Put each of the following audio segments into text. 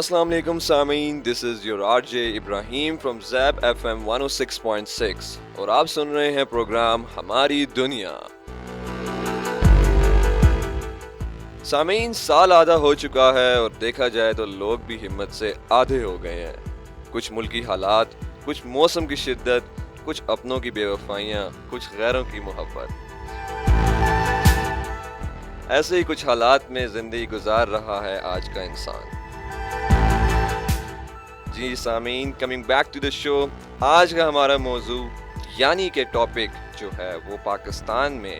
السلام علیکم سامعین، this is your R J Ibrahim from Zeb F M 106.6 اور آپ سن رہے ہیں پروگرام ہماری دنیا۔ سامعین، سال آدھا ہو چکا ہے اور دیکھا جائے تو لوگ بھی ہمت سے آدھے ہو گئے ہیں۔ کچھ ملکی حالات، کچھ موسم کی شدت، کچھ اپنوں کی بے وفائیاں، کچھ غیروں کی محبت، ایسے ہی کچھ حالات میں زندگی گزار رہا ہے آج کا انسان۔ جی سامعین، کمنگ بیک ٹو دا شو، آج کا ہمارا موضوع یعنی کہ ٹاپک جو ہے وہ پاکستان میں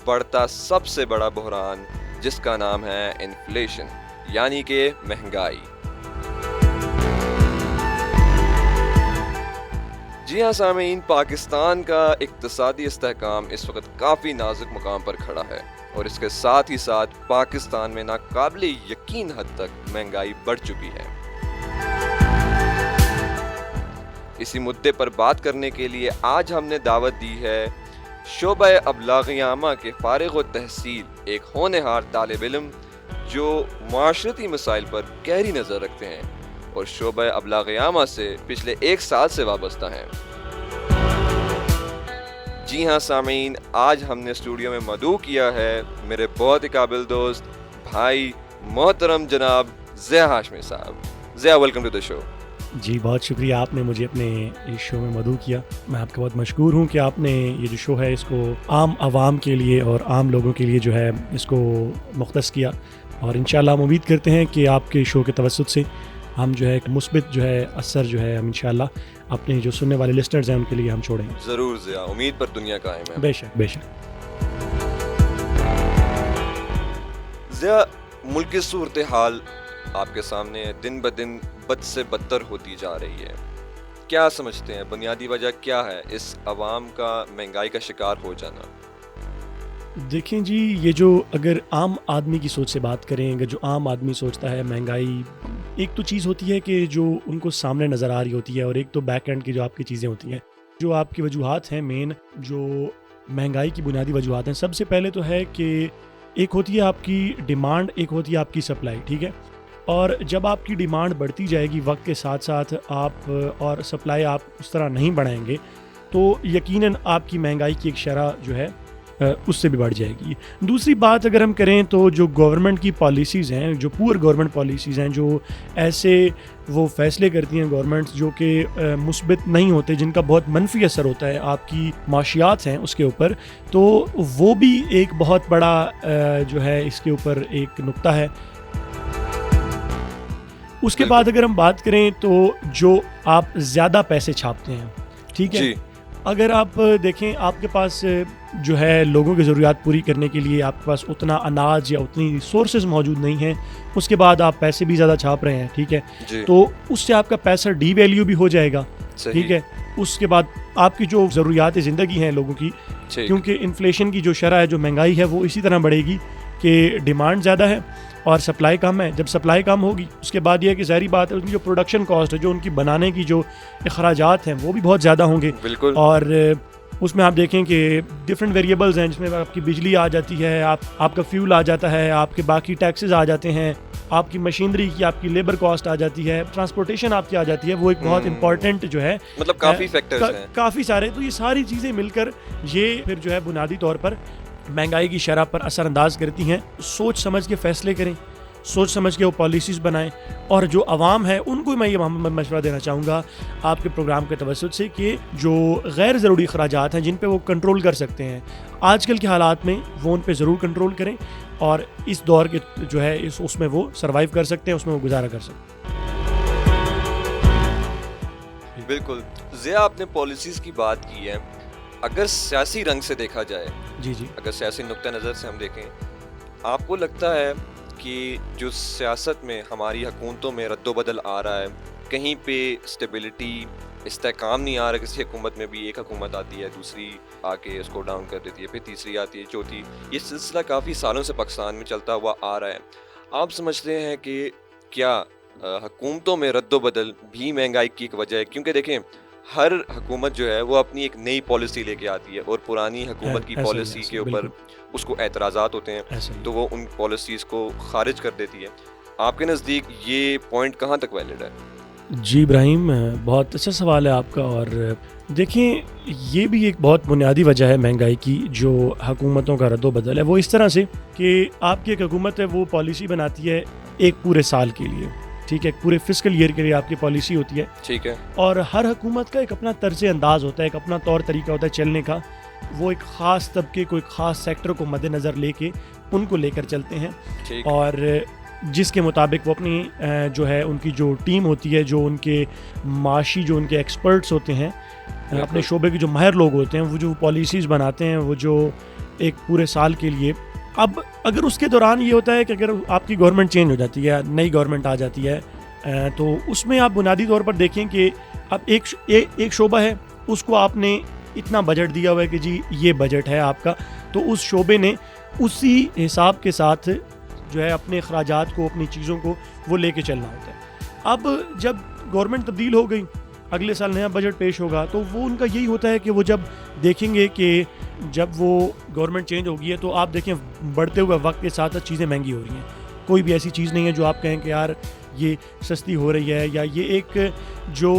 بڑھتا سب سے بڑا بحران جس کا نام ہے انفلیشن یعنی کہ مہنگائی۔ جی ہاں سامعین، پاکستان کا اقتصادی استحکام اس وقت کافی نازک مقام پر کھڑا ہے اور اس کے ساتھ ہی ساتھ پاکستان میں ناقابل یقین حد تک مہنگائی بڑھ چکی ہے۔ اسی مدعے پر بات کرنے کے لیے آج ہم نے دعوت دی ہے شعبہ ابلاغ عامہ کے فارغ التحصیل ایک ہونہار طالب علم جو معاشرتی مسائل پر گہری نظر رکھتے ہیں اور شعبہ ابلاغ عامہ سے پچھلے 1 سال سے وابستہ ہیں۔ جی ہاں سامعین، آج ہم نے اسٹوڈیو میں مدعو کیا ہے میرے بہت ہی قابل دوست بھائی محترم جناب ضیاء ہاشمی صاحب۔ ضیاء، ویلکم ٹو دا شو۔ جی بہت شکریہ، آپ نے مجھے اپنے اس شو میں مدعو کیا۔ میں آپ کا بہت مشکور ہوں کہ آپ نے یہ جو شو ہے اس کو عام عوام کے لیے اور عام لوگوں کے لیے جو ہے اس کو مختص کیا، اور انشاءاللہ ہم امید کرتے ہیں کہ آپ کے شو کے توسط سے ہم جو ہے ایک مثبت جو ہے اثر جو ہے ہم انشاءاللہ اپنے جو سننے والے لسنرز ہیں ان کے لیے ہم چھوڑیں گے۔ ضرور ضیاء، امید پر دنیا قائم ہے۔ بے شک بے شک۔ ضیاء، ملک کی صورتحال آپ کے سامنے دن بدن بد سے بدتر ہوتی جا رہی ہے۔ کیا سمجھتے ہیں بنیادی وجہ کیا ہے اس عوام کا مہنگائی کا شکار ہو جانا؟ دیکھیں جی، یہ جو اگر عام آدمی کی سوچ سے بات کریں، اگر جو عام آدمی سوچتا ہے مہنگائی، ایک تو چیز ہوتی ہے کہ جو ان کو سامنے نظر آ رہی ہوتی ہے، اور ایک تو بیک اینڈ کی جو آپ کی چیزیں ہوتی ہیں، جو آپ کی وجوہات ہیں مین، جو مہنگائی کی بنیادی وجوہات ہیں۔ سب سے پہلے تو ہے کہ ایک ہوتی ہے آپ کی ڈیمانڈ، ایک ہوتی ہے آپ کی سپلائی، ٹھیک ہے؟ اور جب آپ کی ڈیمانڈ بڑھتی جائے گی وقت کے ساتھ ساتھ آپ اور سپلائی آپ اس طرح نہیں بڑھائیں گے تو یقیناً آپ کی مہنگائی کی ایک شرح جو ہے اس سے بھی بڑھ جائے گی۔ دوسری بات اگر ہم کریں تو جو گورنمنٹ کی پالیسیز ہیں، جو پور گورنمنٹ پالیسیز ہیں، جو ایسے وہ فیصلے کرتی ہیں گورنمنٹس جو کہ مثبت نہیں ہوتے، جن کا بہت منفی اثر ہوتا ہے آپ کی معاشیات ہیں اس کے اوپر، تو وہ بھی ایک بہت بڑا جو ہے اس کے اوپر ایک نقطہ ہے۔ اس کے بعد اگر ہم بات کریں تو جو آپ زیادہ پیسے چھاپتے ہیں، ٹھیک ہے جی، اگر آپ دیکھیں آپ کے پاس جو ہے لوگوں کی ضروریات پوری کرنے کے لیے آپ کے پاس اتنا اناج یا اتنی سورسز موجود نہیں ہیں، اس کے بعد آپ پیسے بھی زیادہ چھاپ رہے ہیں، ٹھیک ہے، جی، تو اس سے آپ کا پیسہ ڈی ویلیو بھی ہو جائے گا، صحیح، ٹھیک ہے۔ اس کے بعد آپ کی جو ضروریات زندگی ہیں لوگوں کی، ٹھیک، کیونکہ انفلیشن کی جو شرح ہے، جو مہنگائی ہے، وہ اسی طرح بڑھے گی کہ ڈیمانڈ زیادہ ہے اور سپلائی کم ہے۔ جب سپلائی کم ہوگی اس کے بعد یہ ہے کہ ظاہری بات ہے ان کی جو پروڈکشن کاسٹ ہے، جو ان کی بنانے کی جو اخراجات ہیں، وہ بھی بہت زیادہ ہوں گے، بالکل، اور اس میں آپ دیکھیں کہ ڈفرینٹ ویریبلز ہیں، جس میں آپ کی بجلی آ جاتی ہے، آپ کا فیول آ جاتا ہے، آپ کے باقی ٹیکسز آ جاتے ہیں، آپ کی مشینری کی، آپ کی لیبر کاسٹ آ جاتی ہے، ٹرانسپورٹیشن آپ کی آ جاتی ہے، وہ ایک بہت امپورٹنٹ جو ہے، مطلب کافی فیکٹرز ہیں، کافی سارے، تو یہ ساری چیزیں مل کر یہ پھر جو ہے بنیادی طور پر مہنگائی کی شرح پر اثر انداز کرتی ہیں۔ سوچ سمجھ کے فیصلے کریں، سوچ سمجھ کے وہ پالیسیز بنائیں، اور جو عوام ہے ان کو میں یہ مشورہ دینا چاہوں گا آپ کے پروگرام کے توسط سے کہ جو غیر ضروری اخراجات ہیں جن پہ وہ کنٹرول کر سکتے ہیں آج کل کے حالات میں، وہ ان پہ ضرور کنٹرول کریں، اور اس دور کے جو ہے اس میں وہ سروائیو کر سکتے ہیں، اس میں وہ گزارا کر سکتے ہیں۔ بالکل۔ ضیاء، آپ نے پالیسیز کی بات کی ہے، اگر سیاسی رنگ سے دیکھا جائے، جی جی، اگر سیاسی نقطہ نظر سے ہم دیکھیں، آپ کو لگتا ہے کہ جو سیاست میں ہماری حکومتوں میں رد و بدل آ رہا ہے، کہیں پہ اسٹیبلٹی، استحکام نہیں آ رہا؟ کسی حکومت میں بھی ایک حکومت آتی ہے، دوسری آ کے اس کو ڈاؤن کر دیتی ہے، پھر تیسری آتی ہے، چوتھی، یہ سلسلہ کافی سالوں سے پاکستان میں چلتا ہوا آ رہا ہے۔ آپ سمجھتے ہیں کہ کیا حکومتوں میں رد و بدل بھی مہنگائی کی ایک وجہ ہے؟ کیونکہ دیکھیں ہر حکومت جو ہے وہ اپنی ایک نئی پالیسی لے کے آتی ہے اور پرانی حکومت کی پالیسی کے اوپر اس کو اعتراضات ہوتے ہیں تو وہ ان پالیسیز کو خارج کر دیتی ہے۔ آپ کے نزدیک یہ پوائنٹ کہاں تک ویلڈ ہے؟ جی ابراہیم، بہت اچھا سوال ہے آپ کا. اور دیکھیں، یہ بھی ایک بہت بنیادی وجہ ہے مہنگائی کی جو حکومتوں کا رد و بدل ہے. وہ اس طرح سے کہ آپ کی ایک حکومت ہے، وہ پالیسی بناتی ہے ایک پورے سال کے لیے، ٹھیک ہے، پورے فسکل ایئر کے لیے آپ کی پالیسی ہوتی ہے. ٹھیک ہے. اور ہر حکومت کا ایک اپنا طرز انداز ہوتا ہے، ایک اپنا طور طریقہ ہوتا ہے چلنے کا. وہ ایک خاص طبقے کو، ایک خاص سیکٹر کو مد نظر لے کے ان کو لے کر چلتے ہیں. اور جس کے مطابق وہ اپنی جو ہے ان کی جو ٹیم ہوتی ہے، جو ان کے معاشی، جو ان کے ایکسپرٹس ہوتے ہیں، اپنے شعبے کے جو ماہر لوگ ہوتے ہیں، وہ جو پالیسیز بناتے ہیں، وہ جو ایک پورے سال کے لیے. اب اگر اس کے دوران یہ ہوتا ہے کہ اگر آپ کی گورنمنٹ چینج ہو جاتی ہے، نئی گورنمنٹ آ جاتی ہے، تو اس میں آپ بنیادی طور پر دیکھیں کہ اب ایک شعبہ ہے، اس کو آپ نے اتنا بجٹ دیا ہوا ہے کہ جی یہ بجٹ ہے آپ کا، تو اس شعبے نے اسی حساب کے ساتھ جو ہے اپنے اخراجات کو، اپنی چیزوں کو وہ لے کے چلنا ہوتا ہے. اب جب گورنمنٹ تبدیل ہو گئی، اگلے سال نیا بجٹ پیش ہوگا، تو وہ ان کا یہی ہوتا ہے کہ وہ جب دیکھیں گے کہ جب وہ گورنمنٹ چینج ہوگی ہے، تو آپ دیکھیں بڑھتے ہوئے وقت کے ساتھ چیزیں مہنگی ہو رہی ہیں. کوئی بھی ایسی چیز نہیں ہے جو آپ کہیں کہ یار یہ سستی ہو رہی ہے، یا یہ ایک جو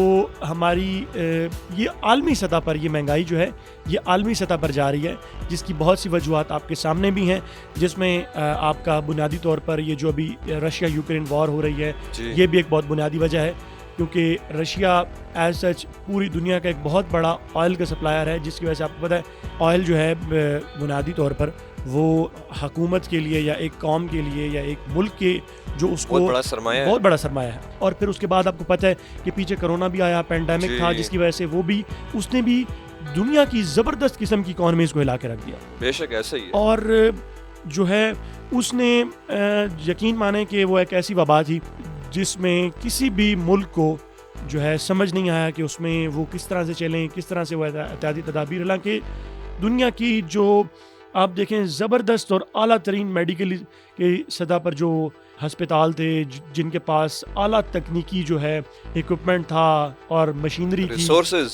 ہماری یہ عالمی سطح پر یہ مہنگائی جو ہے یہ عالمی سطح پر جا رہی ہے، جس کی بہت سی وجوہات آپ کے سامنے بھی ہیں، جس میں آپ کا بنیادی طور پر یہ جو ابھی رشیا یوکرین وار ہو رہی ہے، یہ بھی ایک بہت بنیادی وجہ ہے. کیونکہ رشیا ایز سچ پوری دنیا کا ایک بہت بڑا آئل کا سپلائر ہے، جس کی وجہ سے آپ کو پتہ ہے آئل جو ہے بنیادی طور پر وہ حکومت کے لیے یا ایک قوم کے لیے یا ایک ملک کے جو اس کو بہت بڑا سرمایہ ہے. اور پھر اس کے بعد آپ کو پتہ ہے کہ پیچھے کرونا بھی آیا، پینڈیمک تھا، جس کی وجہ سے وہ بھی اس نے بھی دنیا کی زبردست قسم کی اکانومیز کو ہلا کے رکھ دیا. بے شک ایسا ہی ہے. اور جو ہے اس نے یقین مانے کہ وہ ایک ایسی وبا تھی جس میں کسی بھی ملک کو جو ہے سمجھ نہیں آیا کہ اس میں وہ کس طرح سے چلیں، کس طرح سے وہ احتیاطی تدابیر. حالانکہ دنیا کی جو آپ دیکھیں زبردست اور اعلیٰ ترین میڈیکل کی سطح پر جو ہسپتال تھے، جن کے پاس اعلیٰ تکنیکی جو ہے ایکوپمنٹ تھا اور مشینری کی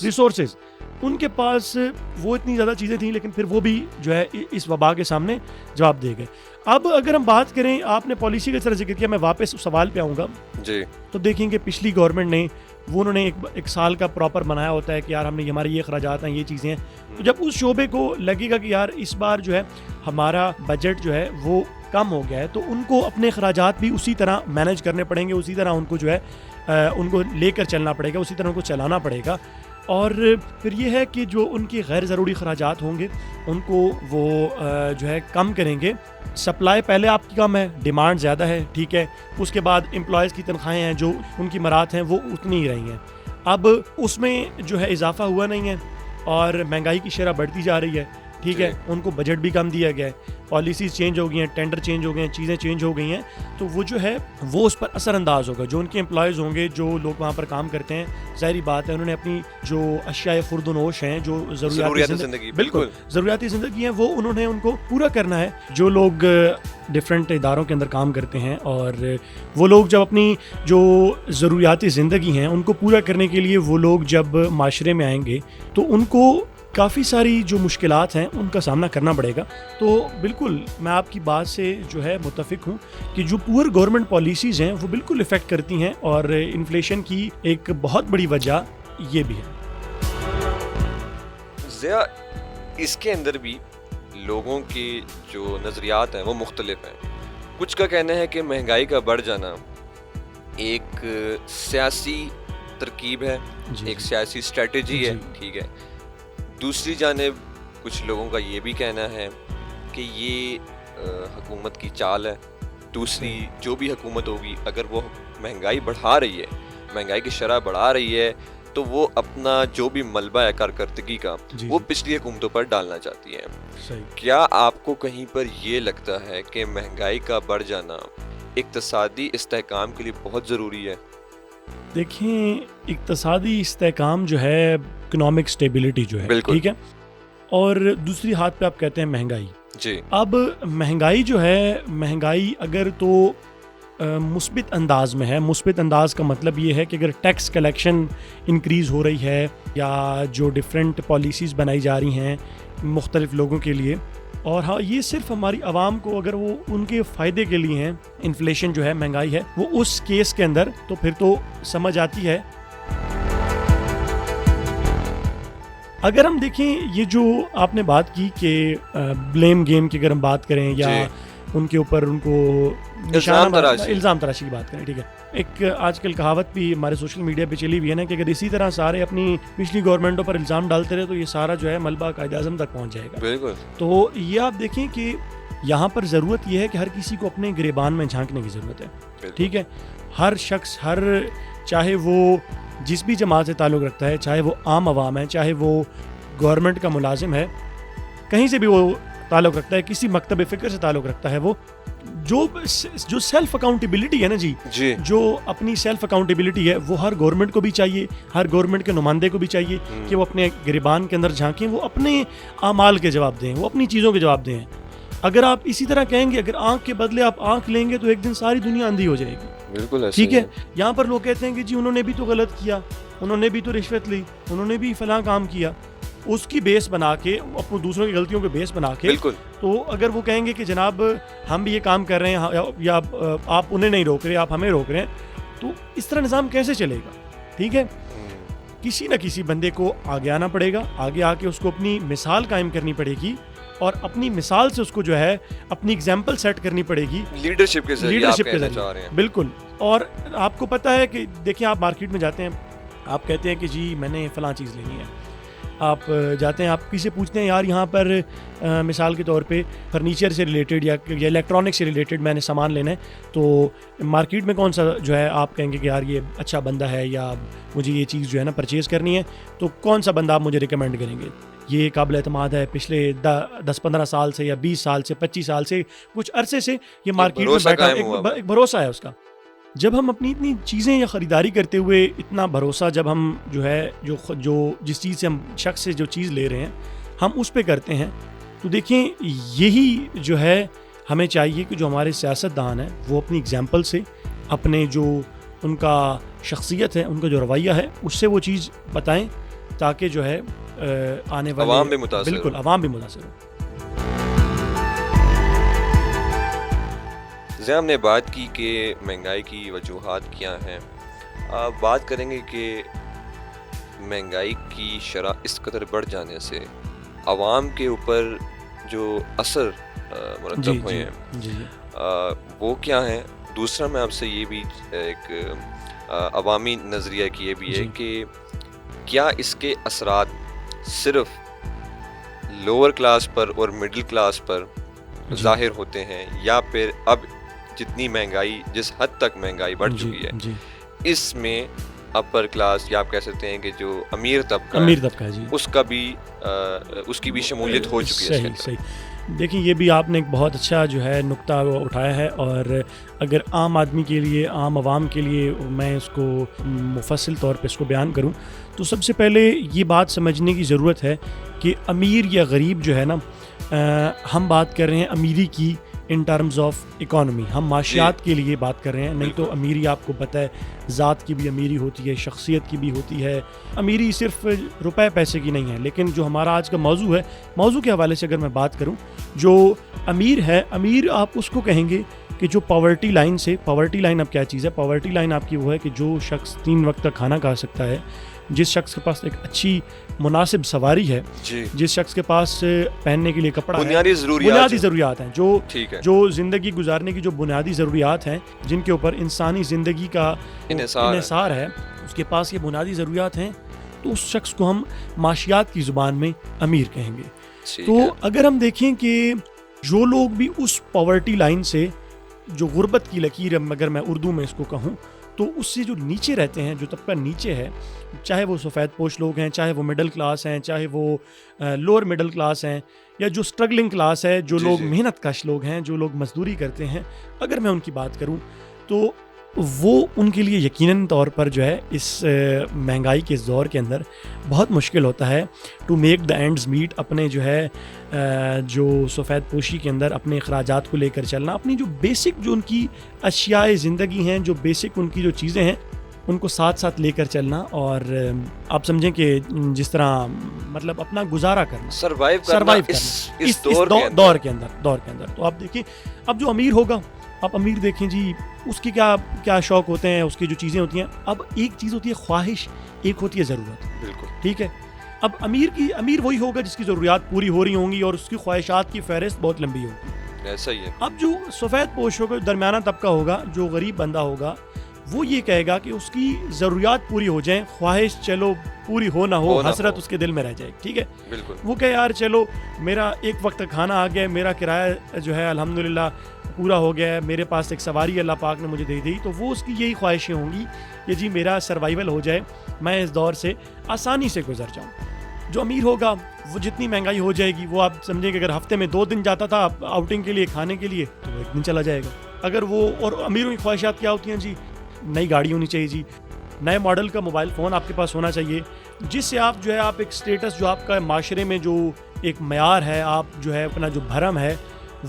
ریسورسز، ان کے پاس وہ اتنی زیادہ چیزیں تھیں، لیکن پھر وہ بھی جو ہے اس وبا کے سامنے جواب دے گئے. اب اگر ہم بات کریں، آپ نے پالیسی کا طرح ذکر کیا، میں واپس اس سوال پہ آؤں گا. جی. تو دیکھیں کہ پچھلی گورنمنٹ نے انہوں نے ایک سال کا پراپر بنایا ہوتا ہے کہ یار ہم نے ہمارے یہ اخراجات ہیں، یہ چیزیں ہیں. تو جب اس شعبے کو لگے گا کہ یار اس بار جو ہے ہمارا بجٹ جو ہے وہ کم ہو گیا ہے، تو ان کو اپنے اخراجات بھی اسی طرح مینیج کرنے پڑیں گے، اسی طرح ان کو جو ہے ان کو لے کر چلنا پڑے گا، اسی طرح ان کو چلانا پڑے گا. اور پھر یہ ہے کہ جو ان کے غیر ضروری اخراجات ہوں گے ان کو وہ جو ہے کم کریں گے. سپلائی پہلے آپ کی کم ہے، ڈیمانڈ زیادہ ہے، ٹھیک ہے. اس کے بعد امپلائیز کی تنخواہیں ہیں، جو ان کی مرات ہیں وہ اتنی ہی رہی ہیں. اب اس میں جو ہے اضافہ ہوا نہیں ہے اور مہنگائی کی شرح بڑھتی جا رہی ہے، ٹھیک ہے. ان کو بجٹ بھی کم دیا گیا ہے، پالیسیز چینج ہو گئی ہیں، ٹینڈر چینج ہو گئے ہیں، چیزیں چینج ہو گئی ہیں. تو وہ جو ہے وہ اس پر اثر انداز ہوگا. جو ان کے امپلائیز ہوں گے، جو لوگ وہاں پر کام کرتے ہیں، ظاہری بات ہے انہوں نے اپنی جو اشیاء خورد و نوش ہیں، جو ضروریاتی زندگی، بالکل ضروریاتی زندگی ہیں، وہ انہوں نے ان کو پورا کرنا ہے. جو لوگ ڈفرینٹ اداروں کے اندر کام کرتے ہیں، اور وہ لوگ جب اپنی جو ضروریاتی زندگی ہیں ان کو پورا کرنے کے لیے وہ لوگ جب معاشرے میں آئیں گے تو ان کو کافی ساری جو مشکلات ہیں ان کا سامنا کرنا پڑے گا. تو بالکل میں آپ کی بات سے جو ہے متفق ہوں کہ جو پور گورنمنٹ پالیسیز ہیں وہ بالکل افیکٹ کرتی ہیں، اور انفلیشن کی ایک بہت بڑی وجہ یہ بھی ہے. ضیاء، اس کے اندر بھی لوگوں کے جو نظریات ہیں وہ مختلف ہیں. کچھ کا کہنا ہے کہ مہنگائی کا بڑھ جانا ایک سیاسی ترکیب ہے، ایک سیاسی اسٹریٹجی ہے، ٹھیک ہے. دوسری جانب کچھ لوگوں کا یہ بھی کہنا ہے کہ یہ حکومت کی چال ہے. دوسری جو بھی حکومت ہوگی اگر وہ مہنگائی بڑھا رہی ہے، مہنگائی کی شرح بڑھا رہی ہے، تو وہ اپنا جو بھی ملبہ ہے کارکردگی کا وہ پچھلی حکومتوں پر ڈالنا چاہتی ہے. کیا آپ کو کہیں پر یہ لگتا ہے کہ مہنگائی کا بڑھ جانا اقتصادی استحکام کے لیے بہت ضروری ہے؟ دیکھیں، اقتصادی استحکام جو ہے، اکنامک سٹیبلٹی جو ہے، ٹھیک ہے، اور دوسری ہاتھ پہ آپ کہتے ہیں مہنگائی. جی. اب مہنگائی جو ہے، مہنگائی اگر تو مثبت انداز میں ہے. مثبت انداز کا مطلب یہ ہے کہ اگر ٹیکس کلیکشن انکریز ہو رہی ہے، یا جو ڈفرینٹ پالیسیز بنائی جا رہی ہیں مختلف لوگوں کے لیے، اور ہاں یہ صرف ہماری عوام کو اگر وہ ان کے فائدے کے لیے ہیں، انفلیشن جو ہے مہنگائی ہے وہ اس کیس کے اندر تو پھر تو سمجھ آتی ہے. اگر ہم دیکھیں یہ جو آپ نے بات کی کہ بلیم گیم کی اگر ہم بات کریں یا ان کے اوپر ان کو الزام تراشی کی بات کریں، ٹھیک ہے. ایک آج کل کہاوت بھی ہمارے سوشل میڈیا پہ چلی ہوئی ہے نا کہ اگر اسی طرح سارے اپنی پچھلی گورنمنٹوں پر الزام ڈالتے رہے تو یہ سارا جو ہے ملبہ قائد اعظم تک پہنچ جائے گا. بالکل. تو یہ آپ دیکھیں کہ یہاں پر ضرورت یہ ہے کہ ہر کسی کو اپنے گریبان میں جھانکنے کی ضرورت ہے. ٹھیک ہے، ہر شخص چاہے وہ جس بھی جماعت سے تعلق رکھتا ہے، چاہے وہ عام عوام ہے، چاہے وہ گورنمنٹ کا ملازم ہے، کہیں سے بھی وہ تعلق رکھتا ہے، کسی مکتب فکر سے تعلق رکھتا ہے، وہ جو سیلف اکاؤنٹیبلٹی ہے نا جی، جو اپنی سیلف اکاؤنٹیبلٹی ہے وہ ہر گورنمنٹ کو بھی چاہیے، ہر گورنمنٹ کے نمائندے کو بھی چاہیے کہ وہ اپنے گریبان کے اندر جھانکیں، وہ اپنے اعمال کے جواب دیں، وہ اپنی چیزوں کے جواب دیں. اگر آپ اسی طرح کہیں گے، اگر آنکھ کے بدلے آپ آنکھ لیں گے تو ایک دن ساری دنیا اندھی ہو جائے گی. بالکل ٹھیک ہے. یہاں پر لوگ کہتے ہیں کہ جی انہوں نے بھی تو غلط کیا، انہوں نے بھی تو رشوت لی، انہوں نے بھی فلاں کام کیا، اس کی بیس بنا کے اپنے دوسروں کی غلطیوں کے بیس بنا کے. بالکل. تو اگر وہ کہیں گے کہ جناب ہم بھی یہ کام کر رہے ہیں یا آپ انہیں نہیں روک رہے، آپ ہمیں روک رہے ہیں، تو اس طرح نظام کیسے چلے گا؟ ٹھیک ہے. کسی نہ کسی بندے کو آگے آنا پڑے گا، آگے آ کے اس کو اپنی مثال قائم کرنی پڑے گی اور اپنی مثال سے اس کو جو ہے اپنی اگزامپل سیٹ کرنی پڑے گی لیڈرشپ کے ذریعے. بالکل. اور آپ کو پتہ ہے کہ دیکھیں آپ مارکیٹ میں جاتے ہیں، آپ کہتے ہیں کہ جی میں نے فلاں چیز لینی ہے، آپ جاتے ہیں، آپ کسی سے پوچھتے ہیں یار یہاں پر مثال کے طور پہ فرنیچر سے ریلیٹڈ یا الیکٹرانک سے ریلیٹڈ میں نے سامان لینا ہے، تو مارکیٹ میں کون سا جو ہے آپ کہیں گے کہ یار یہ اچھا بندہ ہے یا مجھے یہ چیز جو ہے نا پرچیز کرنی ہے، تو کون سا بندہ آپ مجھے ریکمینڈ کریں گے؟ یہ قابل اعتماد ہے، پچھلے 10-15 سال سے یا 20 سال سے 25 سال سے کچھ عرصے سے یہ مارکیٹ میں بیٹھا ایک بھروسہ ہے اس کا. جب ہم اپنی اتنی چیزیں یا خریداری کرتے ہوئے اتنا بھروسہ جب ہم جو ہے جو جس چیز سے ہم شخص سے جو چیز لے رہے ہیں ہم اس پہ کرتے ہیں، تو دیکھیں یہی جو ہے ہمیں چاہیے کہ جو ہمارے سیاستدان ہیں وہ اپنی اگزامپل سے، اپنے جو ان کا شخصیت ہے، ان کا جو رویہ ہے، اس سے وہ چیز بتائیں تاکہ جو ہے آنے والے عوام بھی متاثر ہو. بالکل عوام بھی متاثر ہو. ہم نے بات کی کہ مہنگائی کی وجوہات کیا ہیں. آپ بات کریں گے کہ مہنگائی کی شرح اس قدر بڑھ جانے سے عوام کے اوپر جو اثر مرتب ہوئے ہیں وہ کیا ہیں. دوسرا میں آپ سے یہ بھی ایک عوامی نظریہ کی یہ بھی ہے کہ کیا اس کے اثرات صرف لوور کلاس پر اور مڈل کلاس پر ظاہر ہوتے ہیں، یا پھر اب جتنی مہنگائی، جس حد تک مہنگائی بڑھ چکی ہے اس میں اپر کلاس یا آپ کہہ سکتے ہیں کہ جو امیر طبقہ ہے جی اس کی بھی شمولیت ہو چکی ہے. صحیح. دیکھیں یہ بھی آپ نے ایک بہت اچھا جو ہے نقطہ اٹھایا ہے، اور اگر عام آدمی کے لیے، عام عوام کے لیے میں اس کو مفصل طور پہ اس کو بیان کروں تو سب سے پہلے یہ بات سمجھنے کی ضرورت ہے کہ امیر یا غریب جو ہے نا، ہم بات کر رہے ہیں امیری کی ان ٹرمز آف اکانومی، ہم معاشیات کے لیے بات کر رہے ہیں. نہیں تو امیری آپ کو پتہ ہے ذات کی بھی امیری ہوتی ہے، شخصیت کی بھی ہوتی ہے. امیری صرف روپے پیسے کی نہیں ہے. لیکن جو ہمارا آج کا موضوع ہے، موضوع کے حوالے سے اگر میں بات کروں، جو امیر ہے، امیر آپ اس کو کہیں گے کہ جو پاورٹی لائن سے، پاورٹی لائن اب کیا چیز ہے؟ پاورٹی لائن آپ کی وہ ہے کہ جو شخص 3 وقت کا کھانا کھا سکتا ہے، جس شخص کے پاس ایک اچھی مناسب سواری ہے، جس شخص کے پاس پہننے کے لیے کپڑا ہے، بنیادی ضروریات ہیں، جو زندگی گزارنے کی جو بنیادی ضروریات ہیں، جن کے اوپر انسانی زندگی کا انحصار ہے، اس کے پاس یہ بنیادی ضروریات ہیں، تو اس شخص کو ہم معاشیات کی زبان میں امیر کہیں گے. تو اگر ہم دیکھیں کہ جو لوگ بھی اس پاورٹی لائن سے، جو غربت کی لکیر اگر میں اردو میں اس کو کہوں، تو اس سے جو نیچے رہتے ہیں، جو طبقہ نیچے ہے، چاہے وہ سفید پوش لوگ ہیں، چاہے وہ مڈل کلاس ہیں، چاہے وہ لوور مڈل کلاس ہیں، یا جو اسٹرگلنگ کلاس ہے، جو لوگ محنت کش لوگ ہیں، جو لوگ مزدوری کرتے ہیں، اگر میں ان کی بات کروں تو وہ ان کے لیے یقیناً طور پر جو ہے اس مہنگائی کے اس دور کے اندر بہت مشکل ہوتا ہے to make the ends meet, اپنے جو ہے جو سفید پوشی کے اندر اپنے اخراجات کو لے کر چلنا، اپنی جو بیسک جو ان کی اشیاء زندگی ہیں، جو بیسک ان کی جو چیزیں ہیں، ان کو ساتھ ساتھ لے کر چلنا اور آپ سمجھیں کہ جس طرح مطلب اپنا گزارا کرنا، سروائیو کرنا اس دور کے اندر. تو آپ دیکھیں اب جو امیر ہوگا، آپ امیر دیکھیں جی اس کی کیا شوق ہوتے ہیں، اس کی جو چیزیں ہوتی ہیں. اب ایک چیز ہوتی ہے خواہش، ایک ہوتی ہے ضرورت. بالکل ٹھیک ہے. اب امیر وہی ہوگا جس کی ضروریات پوری ہو رہی ہوں گی اور اس کی خواہشات کی فہرست بہت لمبی ہوگی. ایسا ہی ہے. اب جو سفید پوش ہوگا، درمیانہ طبقہ ہوگا، جو غریب بندہ ہوگا، وہ یہ کہے گا کہ اس کی ضروریات پوری ہو جائیں، خواہش چلو پوری ہو نہ ہو، حسرت اس کے دل میں رہ جائے. ٹھیک ہے. بالکل. وہ کہ یار چلو میرا ایک وقت کا کھانا آ گیا، میرا کرایہ جو ہے الحمدللہ پورا ہو گیا ہے، میرے پاس ایک سواری اللہ پاک نے مجھے دے دی. تو وہ اس کی یہی خواہشیں ہوں گی کہ جی میرا سروائیول ہو جائے، میں اس دور سے آسانی سے گزر جاؤں. جو امیر ہوگا وہ جتنی مہنگائی ہو جائے گی، وہ آپ سمجھیں کہ اگر ہفتے میں 2 دن جاتا تھا آؤٹنگ کے لیے، کھانے کے لیے، تو وہ 1 دن چلا جائے گا. اگر وہ، اور امیروں کی خواہشات کیا ہوتی ہیں جی؟ نئی گاڑی ہونی چاہیے جی، نئے ماڈل کا موبائل فون آپ کے پاس ہونا چاہیے، جس سے آپ جو ہے آپ ایک سٹیٹس جو آپ کا معاشرے میں جو ایک معیار ہے، آپ جو ہے اپنا جو بھرم ہے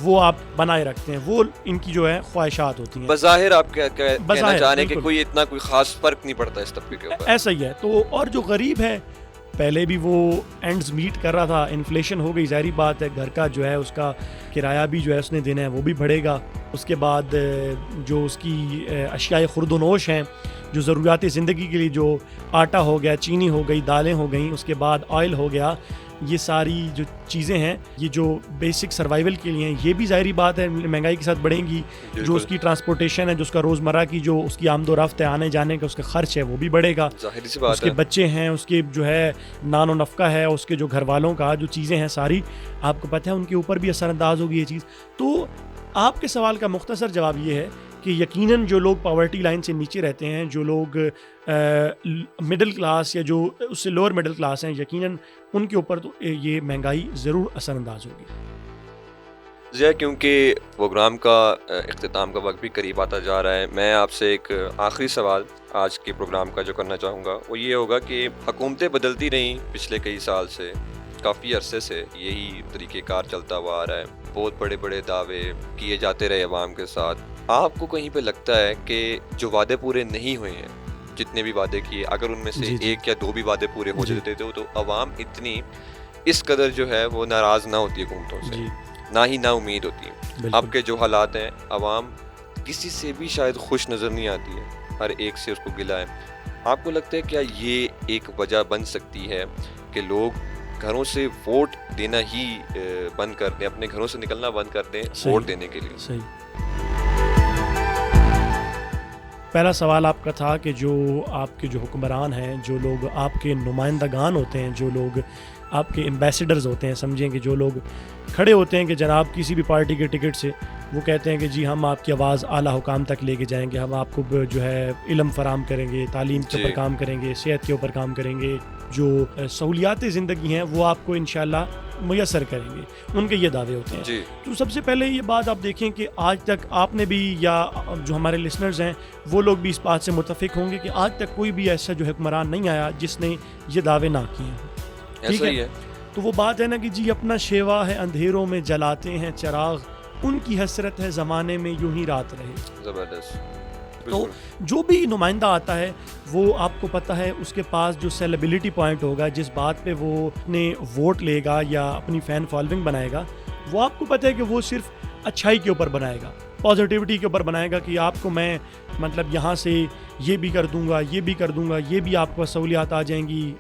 وہ آپ بنائے رکھتے ہیں. وہ ان کی جو ہے خواہشات ہوتی ہیں. بظاہر آپ کہنا چاہ رہے ہیں کہ کوئی اتنا کوئی خاص فرق نہیں پڑتا اس طبقے کے اوپر. ایسا ہی ہے. تو اور جو غریب ہے، پہلے بھی وہ اینڈز میٹ کر رہا تھا، انفلیشن ہو گئی، ظاہری بات ہے گھر کا جو ہے اس کا کرایہ بھی جو ہے اس نے دینا ہے وہ بھی بڑھے گا. اس کے بعد جو اس کی اشیاء خرد و نوش ہیں، جو ضروریات زندگی کے لیے، جو آٹا ہو گیا، چینی ہو گئی، دالیں ہو گئیں، اس کے بعد آئل ہو گیا، یہ ساری جو چیزیں ہیں یہ جو بیسک سروائیول کے لیے ہیں، یہ بھی ظاہری بات ہے مہنگائی کے ساتھ بڑھیں گی. جو اس کی ٹرانسپورٹیشن ہے، جو اس کا روزمرہ کی جو اس کی آمد و رفت ہے، آنے جانے کا اس کا خرچ ہے، وہ بھی بڑھے گا. ظاہر سی بات ہے. اس کے بچے ہیں، اس کے جو ہے نان و نفقہ ہے، اس کے جو گھر والوں کا جو چیزیں ہیں ساری آپ کو پتہ ہے ان کے اوپر بھی اثر انداز ہوگی یہ چیز. تو آپ کے سوال کا مختصر جواب یہ ہے کہ یقیناً جو لوگ پاورٹی لائن سے نیچے رہتے ہیں، جو لوگ مڈل کلاس یا جو اس سے لوور مڈل کلاس ہیں، یقیناً ان کے اوپر تو یہ مہنگائی ضرور اثر انداز ہوگی. ضیاء، کیونکہ پروگرام کا اختتام کا وقت بھی قریب آتا جا رہا ہے، میں آپ سے ایک آخری سوال آج کے پروگرام کا جو کرنا چاہوں گا وہ یہ ہوگا کہ حکومتیں بدلتی رہیں پچھلے کئی سال سے، کافی عرصے سے یہی طریقہ کار چلتا ہوا آ رہا ہے، بہت بڑے بڑے دعوے کیے جاتے رہے عوام کے ساتھ. آپ کو کہیں پہ لگتا ہے کہ جو وعدے پورے نہیں ہوئے ہیں، جتنے بھی وعدے کیے، اگر ان میں سے 1 یا 2 بھی وعدے پورے ہو جاتے تھے تو عوام اتنی اس قدر جو ہے وہ ناراض نہ ہوتی حکومتوں سے، نہ ہی نا امید ہوتی. اب کے جو حالات ہیں، عوام کسی سے بھی شاید خوش نظر نہیں آتی ہے، ہر ایک سے اس کو گلا ہے. آپ کو لگتا ہے کیا یہ ایک وجہ بن سکتی ہے کہ لوگ گھروں سے ووٹ دینا ہی بند کر دیں، اپنے گھروں سے نکلنا بند کر دیں ووٹ دینے کے لیے؟ صحیح. پہلا سوال آپ کا تھا کہ جو آپ کے جو حکمران ہیں، جو لوگ آپ کے نمائندگان ہوتے ہیں، جو لوگ آپ کے ایمبیسیڈرز ہوتے ہیں، سمجھیں کہ جو لوگ کھڑے ہوتے ہیں کہ جناب کسی بھی پارٹی کے ٹکٹ سے، وہ کہتے ہیں کہ جی ہم آپ کی آواز اعلیٰ حکام تک لے کے جائیں گے، ہم آپ کو جو ہے علم فراہم کریں گے، تعلیم کے اوپر کام کریں گے، صحت کے اوپر کام کریں گے، جو سہولیات زندگی ہیں وہ آپ کو انشاءاللہ میسر کریں گے. ان کے یہ دعوے ہوتے ہیں. تو سب سے پہلے یہ بات آپ دیکھیں کہ آج تک آپ نے بھی، یا جو ہمارے لسنرز ہیں وہ لوگ بھی اس بات سے متفق ہوں گے کہ آج تک کوئی بھی ایسا جو حکمران نہیں آیا جس نے یہ دعوے نہ کیے ہیں. ٹھیک ہے. تو وہ بات ہے نا کہ جی اپنا شیوا ہے اندھیروں میں جلاتے ہیں چراغ، ان کی حسرت ہے زمانے میں یوں ہی رات رہے. زبردست. تو جو بھی نمائندہ آتا ہے وہ آپ کو پتہ ہے اس کے پاس جو سیلیبریٹی پوائنٹ ہوگا، جس بات پہ وہ اپنے ووٹ لے گا یا اپنی فین فالوئنگ بنائے گا، وہ آپ کو پتہ ہے کہ وہ صرف اچھائی کے اوپر بنائے گا، پازیٹیوٹی کے اوپر بنائے گا کہ آپ کو میں مطلب یہاں سے یہ بھی کر دوں گا، یہ بھی کر دوں گا، یہ بھی آپ کو سہولیات آ جائیں گی.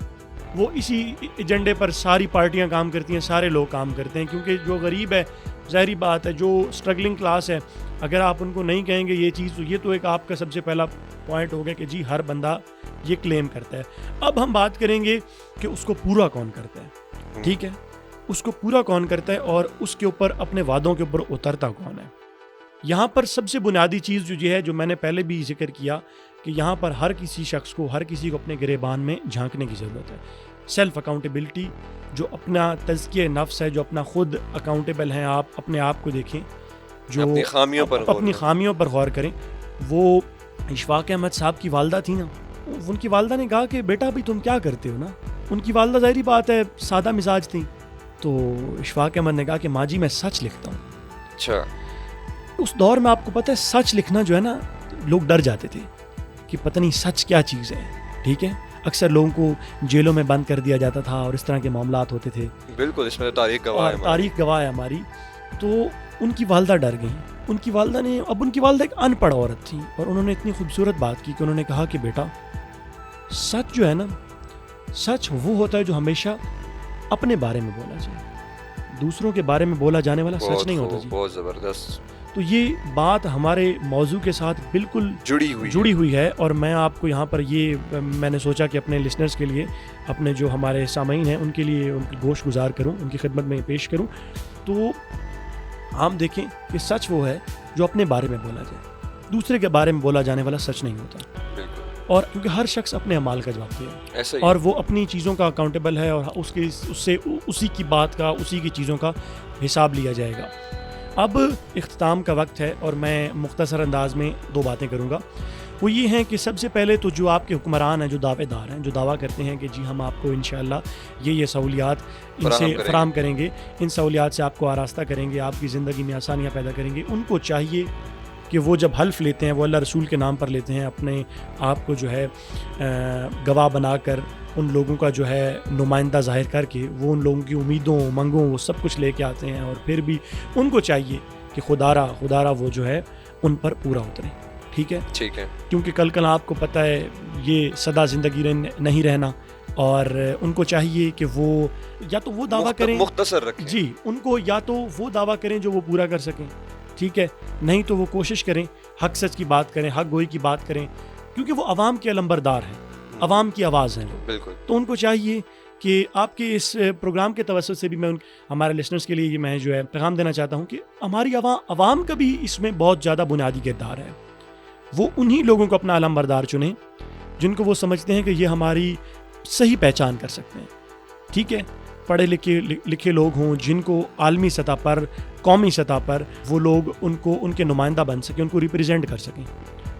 وہ اسی ایجنڈے پر ساری پارٹیاں کام کرتی ہیں، سارے لوگ کام کرتے ہیں. کیونکہ جو غریب ہے، ظاہری بات ہے، جو اسٹرگلنگ کلاس ہے، اگر آپ ان کو نہیں کہیں گے یہ چیز، تو یہ تو ایک آپ کا سب سے پہلا پوائنٹ ہوگا کہ جی ہر بندہ یہ کلیم کرتا ہے. اب ہم بات کریں گے کہ اس کو پورا کون کرتا ہے. ٹھیک ہے. اس کو پورا کون کرتا ہے اور اس کے اوپر اپنے وعدوں کے اوپر اترتا کون ہے. یہاں پر سب سے بنیادی چیز جو ہے، جو میں نے پہلے بھی ذکر کیا کہ یہاں پر ہر کسی شخص کو، ہر کسی کو اپنے گریبان میں جھانکنے کی ضرورت ہے. سیلف اکاؤنٹیبلٹی، جو اپنا تزکیہ نفس ہے، جو اپنا خود اکاؤنٹیبل ہیں، آپ اپنے آپ کو دیکھیں، جو اپنی خامیوں پر غور کریں. وہ اشفاق احمد صاحب کی والدہ تھی نا، ان کی والدہ نے کہا کہ بیٹا بھی تم کیا کرتے ہو نا. ان کی والدہ ظاہری بات ہے سادہ مزاج تھیں، تو اشفاق احمد نے کہا کہ ماں جی میں سچ لکھتا ہوں. اچھا. اس دور میں آپ کو پتہ ہے سچ لکھنا جو ہے نا، لوگ ڈر جاتے تھے کہ پتہ نہیں سچ کیا چیز ہے. ٹھیک ہے, اکثر لوگوں کو جیلوں میں بند کر دیا جاتا تھا اور اس طرح کے معاملات ہوتے تھے. بالکل, اس میں تو تاریخ گواہ ہے, تاریخ گواہ ہے ہماری. تو ان کی والدہ ڈر گئیں. ان کی والدہ ایک ان پڑھ عورت تھی, اور انہوں نے اتنی خوبصورت بات کی کہ انہوں نے کہا کہ بیٹا, سچ جو ہے نا, سچ وہ ہوتا ہے جو ہمیشہ اپنے بارے میں بولا جائے, دوسروں کے بارے میں بولا جانے والا سچ نہیں ہوتا جی. بہت زبردست. تو یہ بات ہمارے موضوع کے ساتھ بالکل جڑی ہوئی ہے, اور میں آپ کو یہاں پر یہ میں نے سوچا کہ اپنے لسنرز کے لیے, اپنے جو ہمارے سامعین ہیں ان کے لیے ان کی گوش گزار کروں, ان کی خدمت میں پیش کروں. تو ہم دیکھیں کہ سچ وہ ہے جو اپنے بارے میں بولا جائے, دوسرے کے بارے میں بولا جانے والا سچ نہیں ہوتا. اور کیونکہ ہر شخص اپنے اعمال کا جواب دے, اور وہ اپنی چیزوں کا اکاؤنٹیبل ہے, اور اسی کی بات کا, اسی کی چیزوں کا حساب لیا جائے گا. اب اختتام کا وقت ہے, اور میں مختصر انداز میں 2 باتیں کروں گا. وہ یہ ہیں کہ سب سے پہلے تو جو آپ کے حکمران ہیں, جو دعوے دار ہیں, جو دعویٰ کرتے ہیں کہ جی ہم آپ کو انشاءاللہ یہ سہولیات ان سے فراہم کریں گے, ان سہولیات سے آپ کو آراستہ کریں گے, آپ کی زندگی میں آسانیاں پیدا کریں گے, ان کو چاہیے کہ وہ جب حلف لیتے ہیں, وہ اللہ رسول کے نام پر لیتے ہیں, اپنے آپ کو جو ہے گواہ بنا کر, ان لوگوں کا جو ہے نمائندہ ظاہر کر کے, وہ ان لوگوں کی امیدوں منگوں وہ سب کچھ لے کے آتے ہیں, اور پھر بھی ان کو چاہیے کہ خدارا وہ جو ہے ان پر پورا اترے. ٹھیک ہے, کیونکہ کل آپ کو پتہ ہے یہ سدا زندگی نہیں رہنا, اور ان کو چاہیے کہ وہ یا تو وہ دعویٰ کریں, مختصر رکھیں جی, ان کو یا تو وہ دعویٰ کریں جو وہ پورا کر سکیں. ٹھیک ہے, نہیں تو وہ کوشش کریں حق سچ کی بات کریں, حق گوئی کی بات کریں, کیونکہ وہ عوام کے علمبردار ہیں, عوام کی آواز ہیں. بالکل. تو ان کو چاہیے کہ آپ کے اس پروگرام کے توسط سے بھی میں ہمارے لسنرز کے لیے یہ میں جو ہے پیغام دینا چاہتا ہوں کہ ہماری عوام کا بھی اس میں بہت زیادہ بنیادی کردار ہے. وہ انہی لوگوں کو اپنا علمبردار چنیں جن کو وہ سمجھتے ہیں کہ یہ ہماری صحیح پہچان کر سکتے ہیں. ٹھیک ہے, پڑھے لکھے لوگ ہوں, جن کو عالمی سطح پر, قومی سطح پر وہ لوگ ان کے نمائندہ بن سکیں, ان کو ریپریزنٹ کر سکیں.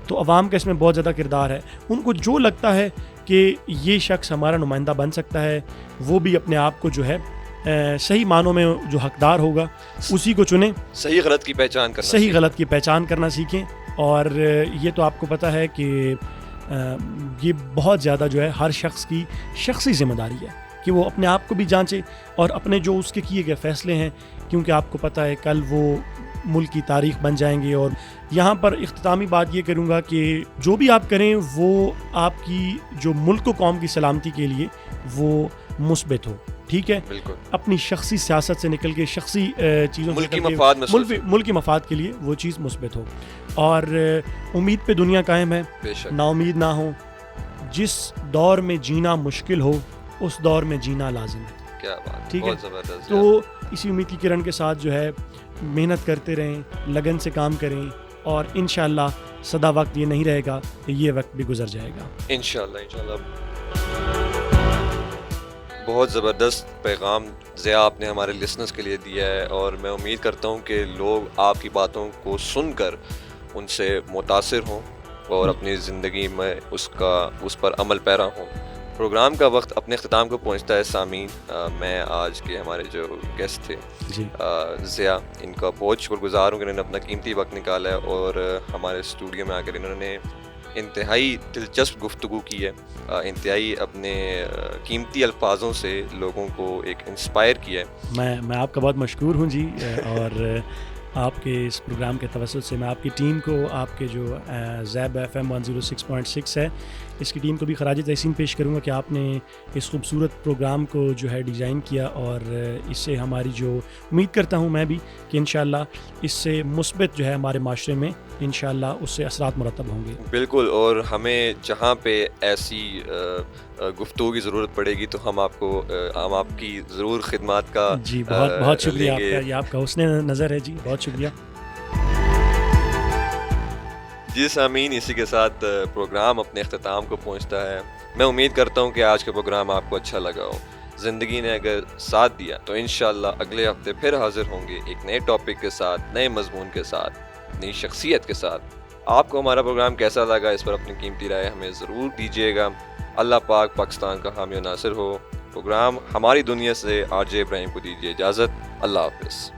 تو عوام کا اس میں بہت زیادہ کردار ہے. ان کو جو لگتا ہے کہ یہ شخص ہمارا نمائندہ بن سکتا ہے, وہ بھی اپنے آپ کو جو ہے صحیح معنوں میں جو حقدار ہوگا اسی کو چنیں. صحیح غلط کی پہچان کرنا سیکھیں. اور یہ تو آپ کو پتہ ہے کہ یہ بہت زیادہ جو ہے ہر شخص کی شخصی ذمہ داری ہے کہ وہ اپنے آپ کو بھی جانچے, اور اپنے جو اس کے کیے گئے فیصلے ہیں, کیونکہ آپ کو پتہ ہے کل وہ ملک کی تاریخ بن جائیں گے. اور یہاں پر اختتامی بات یہ کروں گا کہ جو بھی آپ کریں وہ آپ کی جو ملک و قوم کی سلامتی کے لیے وہ مثبت ہو. ٹھیک ہے, بالکل. اپنی شخصی سیاست سے نکل کے, شخصی چیزوں ملکی مفاد کے لیے وہ چیز مثبت ہو. اور امید پہ دنیا قائم ہے, نا امید نہ ہو. جس دور میں جینا مشکل ہو اس دور میں جینا لازم ہے. کیا بات, ٹھیک ہے. تو اسی امید کی کرن کے ساتھ جو ہے محنت کرتے رہیں, لگن سے کام کریں, اور انشاءاللہ سدا وقت یہ نہیں رہے گا کہ یہ وقت بھی گزر جائے گا. انشاءاللہ. بہت زبردست پیغام ضیاء آپ نے ہمارے لسنرز کے لیے دیا ہے, اور میں امید کرتا ہوں کہ لوگ آپ کی باتوں کو سن کر ان سے متاثر ہوں اور اپنی زندگی میں اس پر عمل پیرا ہوں. پروگرام کا وقت اپنے اختتام کو پہنچتا ہے سامعین. میں آج کے ہمارے جو گیسٹ تھے ضیاء, ان کا بہت شکر گزار ہوں کہ انہوں نے اپنا قیمتی وقت نکالا ہے اور ہمارے اسٹوڈیو میں آ کر انہوں نے انتہائی دلچسپ گفتگو کی ہے, انتہائی اپنے قیمتی الفاظوں سے لوگوں کو ایک انسپائر کیا ہے. میں آپ کا بہت مشکور ہوں جی, اور آپ کے اس پروگرام کے توسط سے میں آپ کی ٹیم کو, آپ کے جو زیب FM 106.6 ہے, اس کی ٹیم کو بھی خراج تحسین پیش کروں گا کہ آپ نے اس خوبصورت پروگرام کو جو ہے ڈیزائن کیا, اور اس سے ہماری جو امید کرتا ہوں میں بھی کہ انشاءاللہ اس سے مثبت جو ہے ہمارے معاشرے میں انشاءاللہ اس سے اثرات مرتب ہوں گے. بالکل, اور ہمیں جہاں پہ ایسی گفتگو کی ضرورت پڑے گی تو ہم آپ کی ضرور خدمات کا جی بہت شکریہ آپ کا, یہ آپ کا حسن نظر ہے جی, بہت شکریہ. جی سامعین, اسی کے ساتھ پروگرام اپنے اختتام کو پہنچتا ہے. میں امید کرتا ہوں کہ آج کا پروگرام آپ کو اچھا لگا ہو. زندگی نے اگر ساتھ دیا تو انشاءاللہ اگلے ہفتے پھر حاضر ہوں گے ایک نئے ٹاپک کے ساتھ, نئے مضمون کے ساتھ, نئی شخصیت کے ساتھ. آپ کو ہمارا پروگرام کیسا لگا اس پر اپنی قیمتی رائے ہمیں ضرور دیجیے گا. اللہ پاک پاکستان کا حامی و ناصر ہو. پروگرام ہماری دنیا سے RJ ابراہیم کو دیجیے اجازت. اللہ حافظ.